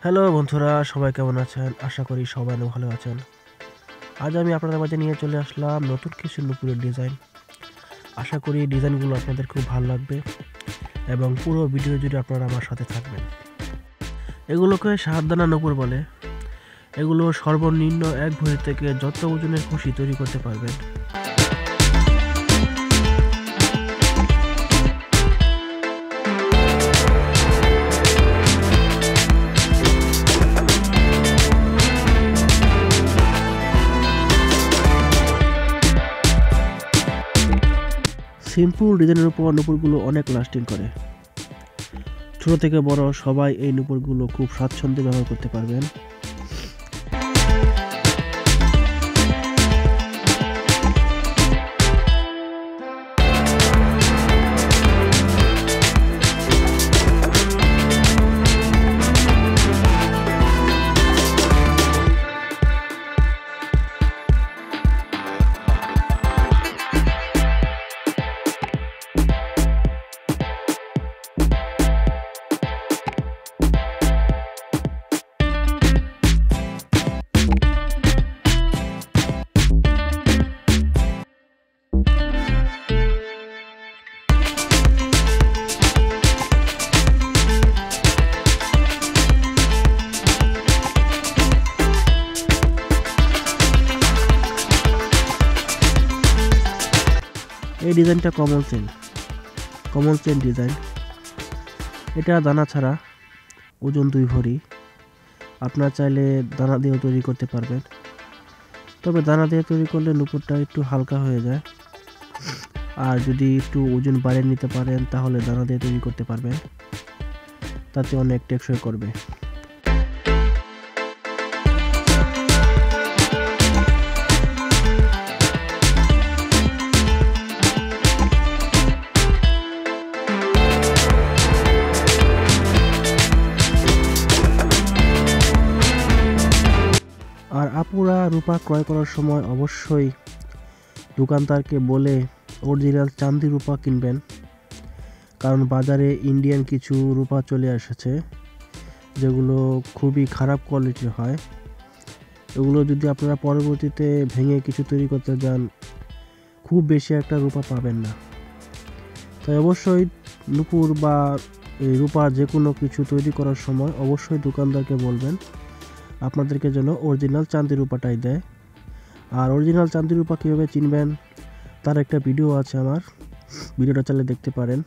Hello বন্ধুরা, সবাই কেমন আছেন? আশা করি সবাই ভালো আছেন। আজ আমি আপনাদের মাঝে নিয়ে চলে আসলাম নতুন কিছু নুপুরের ডিজাইন। আশা করি ডিজাইনগুলো আপনাদের খুব ভালো লাগবে এবং পুরো ভিডিও জুড়ে আপনারা আমার সাথে থাকবেন। এগুলোকে সাতদানা নুপুর বলে। এগুলো সর্বনিম্ন 1 ভরি থেকে যত ওজনের খুশি তৈরি করতে পারবেন। সিম্পল ডিজাইনের উপর নুপুরগুলো অনেক লাস্টিং করে। ছোট থেকে বড় সবাই এই নুপুরগুলো খুব স্বাচ্ছন্দ্যে ব্যবহার করতে পারবেন। এই ডিজাইনটা কমন চেন ডিজাইন। এটা দানা ছাড়া, ওজন 2 ভরি। আপনার চাইলে দানা দিয়েও তৈরি করতে পারবেন, তবে দানা দিয়ে তৈরি করলে নুপুরটা একটু হালকা হয়ে যায়। আর যদি একটু ওজন বাড়িয়ে নিতে পারেন তাহলে দানা দিয়ে তৈরি করতে পারবেন, তাতে অনেক টেকসই করবে। আর আপুরা রূপা ক্রয় করার সময় অবশ্যই দোকানদারকে বলে অরিজিনাল চাঁদি রূপা কিনবেন, কারণ বাজারে ইন্ডিয়ান কিছু রূপা চলে এসেছে যেগুলো খুবই খারাপ কোয়ালিটির হয়। এগুলো যদি আপনারা পরবর্তীতে ভেঙে কিছু তৈরি করতে যান, খুব বেশি একটা রূপা পাবেন না। তাই অবশ্যই নুপুর বা রূপা যে কোনো কিছু তৈরি করার সময় অবশ্যই দোকানদারকে বলবেন আপনাদেরকে যেন অরিজিনাল চাঁদি রূপাটাই দেয়। আর অরিজিনাল চাঁদি রূপা কীভাবে চিনবেন তার একটা ভিডিও আছে আমার, ভিডিওটা চাইলে দেখতে পারেন।